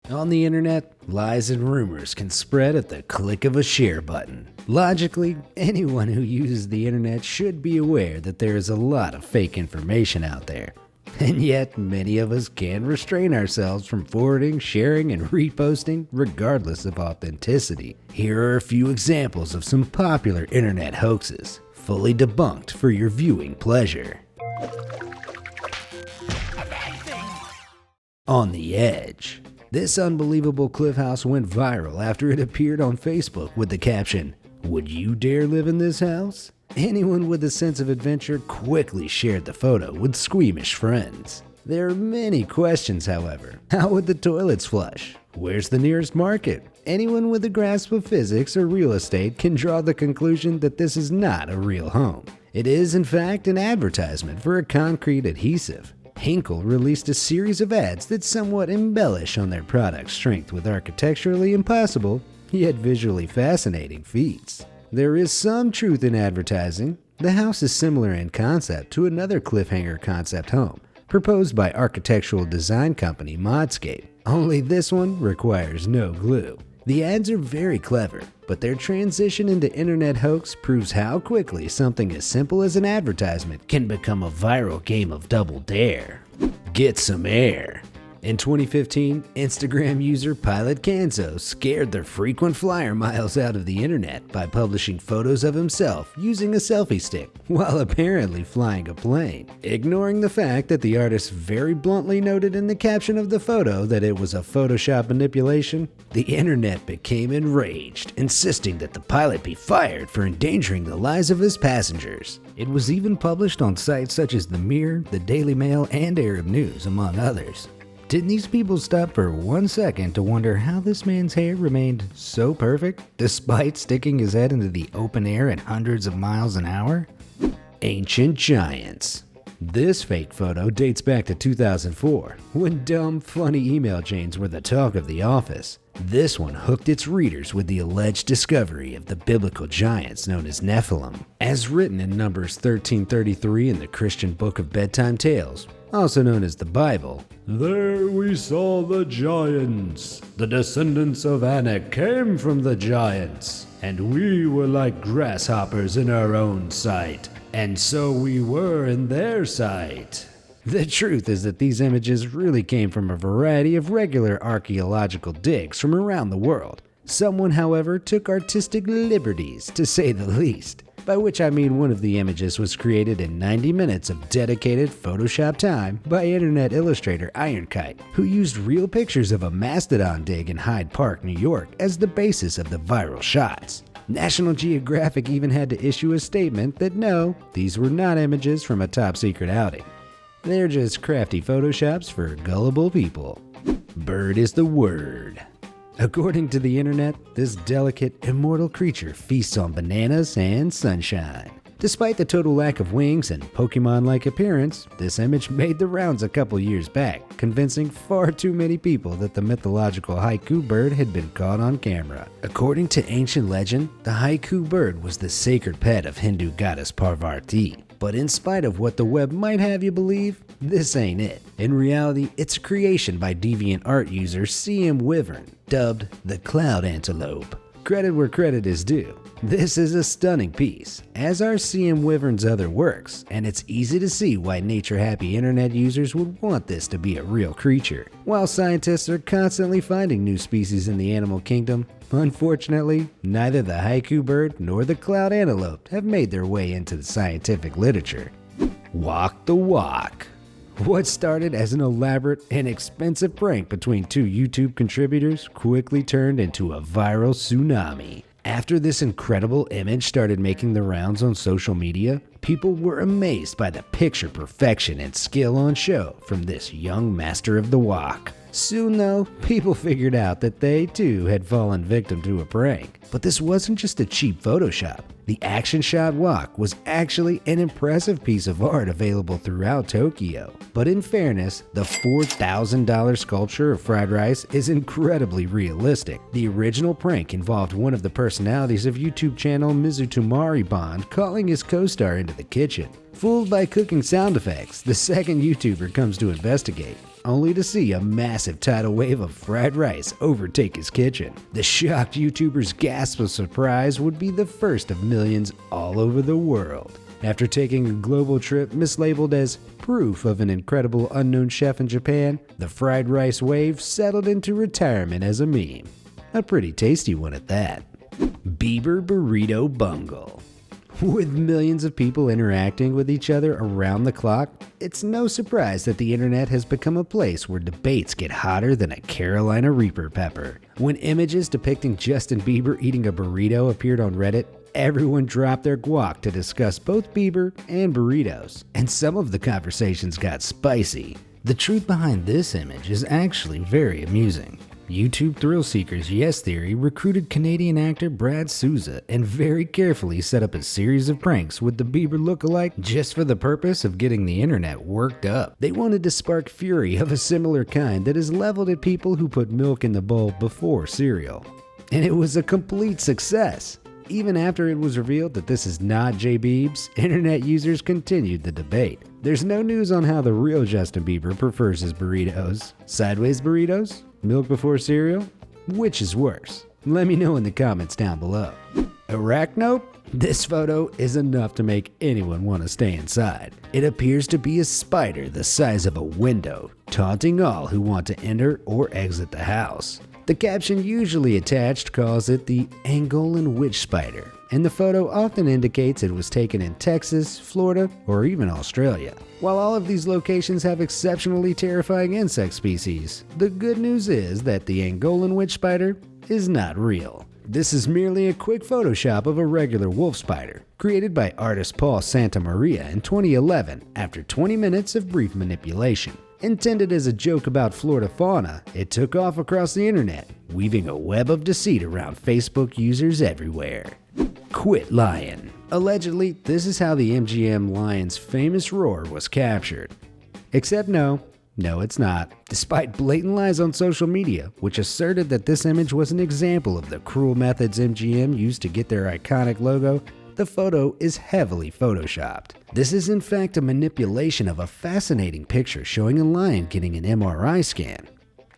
On the internet, lies and rumors can spread at the click of a share button. Logically, anyone who uses the internet should be aware that there is a lot of fake information out there. And yet, many of us can't restrain ourselves from forwarding, sharing, and reposting regardless of authenticity. Here are a few examples of some popular internet hoaxes, fully debunked for your viewing pleasure. On the Edge. This unbelievable cliff house went viral after it appeared on Facebook with the caption, "Would you dare live in this house?" Anyone with a sense of adventure quickly shared the photo with squeamish friends. There are many questions, however. How would the toilets flush? Where's the nearest market? Anyone with a grasp of physics or real estate can draw the conclusion that this is not a real home. It is, in fact, an advertisement for a concrete adhesive. Hinkle released a series of ads that somewhat embellish on their product's strength with architecturally impossible, yet visually fascinating feats. There is some truth in advertising. The house is similar in concept to another cliffhanger concept home, proposed by architectural design company Modscape, only this one requires no glue. The ads are very clever, but their transition into internet hoax proves how quickly something as simple as an advertisement can become a viral game of double dare. Get some air. In 2015, Instagram user Pilot Kanzo scared the frequent flyer miles out of the internet by publishing photos of himself using a selfie stick while apparently flying a plane. Ignoring the fact that the artist very bluntly noted in the caption of the photo that it was a Photoshop manipulation, the internet became enraged, insisting that the pilot be fired for endangering the lives of his passengers. It was even published on sites such as The Mirror, The Daily Mail, and Arab News, among others. Didn't these people stop for 1 second to wonder how this man's hair remained so perfect despite sticking his head into the open air at hundreds of miles an hour? Ancient Giants. This fake photo dates back to 2004, when dumb, funny email chains were the talk of the office. This one hooked its readers with the alleged discovery of the biblical giants known as Nephilim. As written in Numbers 13:33 in the Christian Book of Bedtime Tales, also known as the Bible, "There we saw the giants. The descendants of Anak came from the giants, and we were like grasshoppers in our own sight, and so we were in their sight." The truth is that these images really came from a variety of regular archaeological digs from around the world. Someone, however, took artistic liberties, to say the least. By which I mean one of the images was created in 90 minutes of dedicated Photoshop time by internet illustrator Ironkite, who used real pictures of a mastodon dig in Hyde Park, New York as the basis of the viral shots. National Geographic even had to issue a statement that no, these were not images from a top-secret outing. They're just crafty Photoshops for gullible people. Bird is the word. According to the internet, this delicate, immortal creature feasts on bananas and sunshine. Despite the total lack of wings and Pokemon-like appearance, this image made the rounds a couple years back, convincing far too many people that the mythological haiku bird had been caught on camera. According to ancient legend, the haiku bird was the sacred pet of Hindu goddess Parvati. But in spite of what the web might have you believe, this ain't it. In reality, it's a creation by DeviantArt user CM Wyvern, dubbed the Cloud Antelope. Credit where credit is due. This is a stunning piece, as are CM Wyvern's other works, and it's easy to see why nature-happy internet users would want this to be a real creature. While scientists are constantly finding new species in the animal kingdom, unfortunately, neither the haiku bird nor the cloud antelope have made their way into the scientific literature. Walk the walk. What started as an elaborate and expensive prank between two YouTube contributors quickly turned into a viral tsunami. After this incredible image started making the rounds on social media, people were amazed by the picture perfection and skill on show from this young master of the walk. Soon though, people figured out that they too had fallen victim to a prank. But this wasn't just a cheap Photoshop. The action shot walk was actually an impressive piece of art available throughout Tokyo. But in fairness, the $4,000 sculpture of fried rice is incredibly realistic. The original prank involved one of the personalities of YouTube channel Mizutomari Bond calling his co-star into the kitchen. Fooled by cooking sound effects, the second YouTuber comes to investigate, only to see a massive tidal wave of fried rice overtake his kitchen. The shocked YouTuber's gasp of surprise would be the first of millions all over the world. After taking a global trip mislabeled as proof of an incredible unknown chef in Japan, the fried rice wave settled into retirement as a meme. A pretty tasty one at that. Bieber Burrito Bungle. With millions of people interacting with each other around the clock, it's no surprise that the internet has become a place where debates get hotter than a Carolina Reaper pepper. When images depicting Justin Bieber eating a burrito appeared on Reddit, everyone dropped their guac to discuss both Bieber and burritos, and some of the conversations got spicy. The truth behind this image is actually very amusing. YouTube thrill seekers Yes Theory recruited Canadian actor Brad Souza and very carefully set up a series of pranks with the Bieber lookalike just for the purpose of getting the internet worked up. They wanted to spark fury of a similar kind that is leveled at people who put milk in the bowl before cereal. And it was a complete success. Even after it was revealed that this is not J Biebs, internet users continued the debate. There's no news on how the real Justin Bieber prefers his burritos. Sideways burritos? Milk before cereal? Which is worse? Let me know in the comments down below. Arachnope? This photo is enough to make anyone want to stay inside. It appears to be a spider the size of a window, taunting all who want to enter or exit the house. The caption usually attached calls it the Angolan witch spider, and the photo often indicates it was taken in Texas, Florida, or even Australia. While all of these locations have exceptionally terrifying insect species, the good news is that the Angolan witch spider is not real. This is merely a quick Photoshop of a regular wolf spider, created by artist Paul Santamaria in 2011 after 20 minutes of brief manipulation. Intended as a joke about Florida fauna, it took off across the internet, weaving a web of deceit around Facebook users everywhere. Quit lying. Allegedly, this is how the MGM lion's famous roar was captured. Except no, it's not. Despite blatant lies on social media, which asserted that this image was an example of the cruel methods MGM used to get their iconic logo, the photo is heavily photoshopped. This is in fact a manipulation of a fascinating picture showing a lion getting an MRI scan.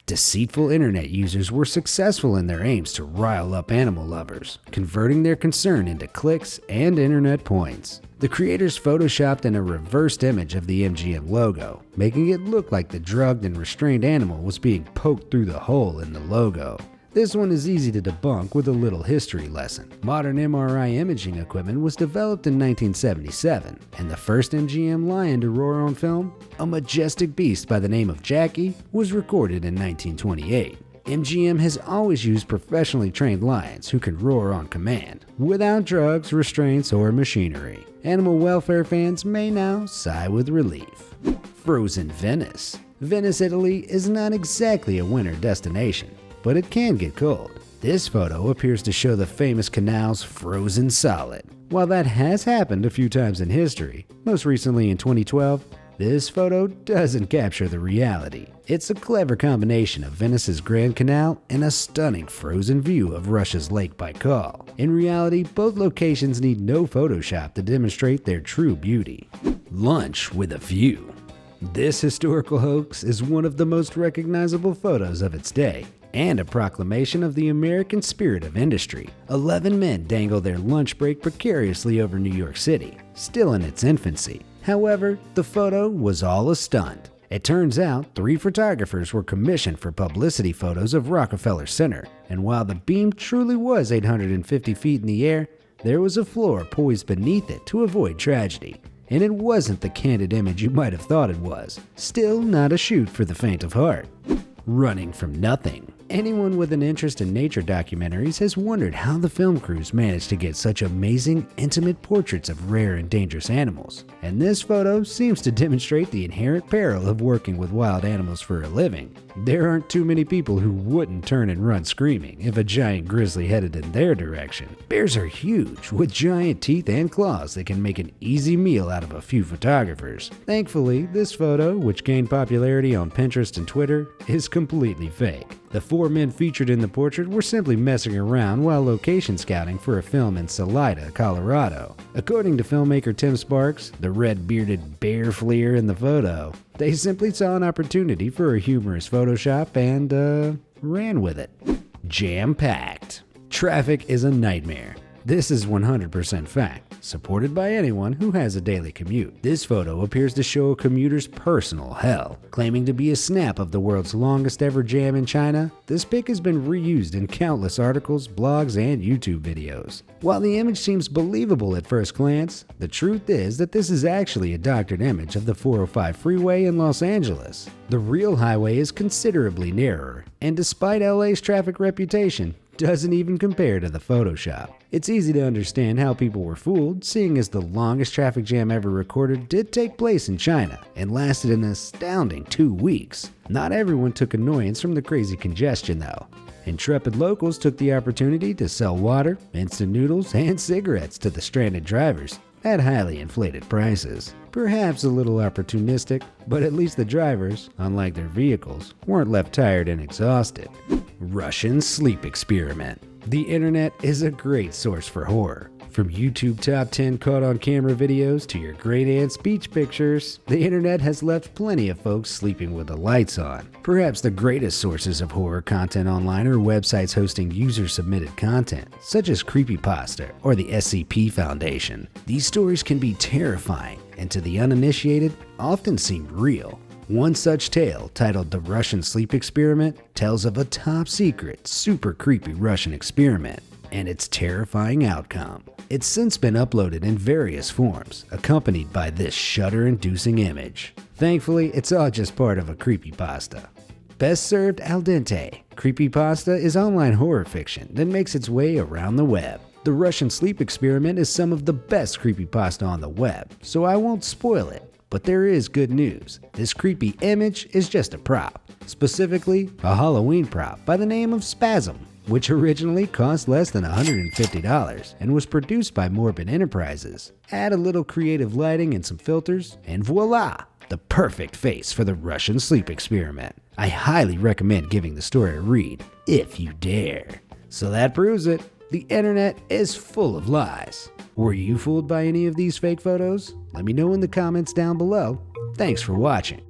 Deceitful internet users were successful in their aims to rile up animal lovers, converting their concern into clicks and internet points. The creators photoshopped in a reversed image of the MGM logo, making it look like the drugged and restrained animal was being poked through the hole in the logo. This one is easy to debunk with a little history lesson. Modern MRI imaging equipment was developed in 1977, and the first MGM lion to roar on film, a majestic beast by the name of Jackie, was recorded in 1928. MGM has always used professionally trained lions who can roar on command, without drugs, restraints, or machinery. Animal welfare fans may now sigh with relief. Frozen Venice. Venice, Italy is not exactly a winter destination, but it can get cold. This photo appears to show the famous canals frozen solid. While that has happened a few times in history, most recently in 2012, this photo doesn't capture the reality. It's a clever combination of Venice's Grand Canal and a stunning frozen view of Russia's Lake Baikal. In reality, both locations need no Photoshop to demonstrate their true beauty. Lunch with a view. This historical hoax is one of the most recognizable photos of its day, and a proclamation of the American spirit of industry. 11 men dangle their lunch break precariously over New York City, still in its infancy. However, the photo was all a stunt. It turns out 3 photographers were commissioned for publicity photos of Rockefeller Center, and while the beam truly was 850 feet in the air, there was a floor poised beneath it to avoid tragedy. And it wasn't the candid image you might have thought it was. Still not a shoot for the faint of heart. Running from nothing. Anyone with an interest in nature documentaries has wondered how the film crews managed to get such amazing, intimate portraits of rare and dangerous animals. And this photo seems to demonstrate the inherent peril of working with wild animals for a living. There aren't too many people who wouldn't turn and run screaming if a giant grizzly headed in their direction. Bears are huge, with giant teeth and claws that can make an easy meal out of a few photographers. Thankfully, this photo, which gained popularity on Pinterest and Twitter, is completely fake. The 4 men featured in the portrait were simply messing around while location scouting for a film in Salida, Colorado. According to filmmaker Tim Sparks, the red-bearded bear fleer in the photo, they simply saw an opportunity for a humorous Photoshop and, ran with it. Jam-packed. Traffic is a nightmare. This is 100% fact, supported by anyone who has a daily commute. This photo appears to show a commuter's personal hell. Claiming to be a snap of the world's longest ever jam in China, this pic has been reused in countless articles, blogs, and YouTube videos. While the image seems believable at first glance, the truth is that this is actually a doctored image of the 405 freeway in Los Angeles. The real highway is considerably narrower, and despite LA's traffic reputation, doesn't even compare to the Photoshop. It's easy to understand how people were fooled, seeing as the longest traffic jam ever recorded did take place in China and lasted an astounding 2 weeks. Not everyone took annoyance from the crazy congestion though. Intrepid locals took the opportunity to sell water, instant noodles, and cigarettes to the stranded drivers at highly inflated prices. Perhaps a little opportunistic, but at least the drivers, unlike their vehicles, weren't left tired and exhausted. Russian sleep experiment. The internet is a great source for horror. From YouTube top 10 caught on camera videos to your great aunt's beach pictures, the internet has left plenty of folks sleeping with the lights on. Perhaps the greatest sources of horror content online are websites hosting user-submitted content, such as Creepypasta or the SCP Foundation. These stories can be terrifying and, to the uninitiated, often seem real. One such tale, titled The Russian Sleep Experiment, tells of a top-secret, super creepy Russian experiment and its terrifying outcome. It's since been uploaded in various forms, accompanied by this shudder-inducing image. Thankfully, it's all just part of a creepypasta. Best served al dente. Creepypasta is online horror fiction that makes its way around the web. The Russian Sleep Experiment is some of the best creepypasta on the web, so I won't spoil it. But there is good news. This creepy image is just a prop, specifically a Halloween prop by the name of Spasm, which originally cost less than $150 and was produced by Morbid Enterprises. Add a little creative lighting and some filters, and voila! The perfect face for the Russian Sleep Experiment. I highly recommend giving the story a read, if you dare. So that proves it. The internet is full of lies. Were you fooled by any of these fake photos? Let me know in the comments down below. Thanks for watching.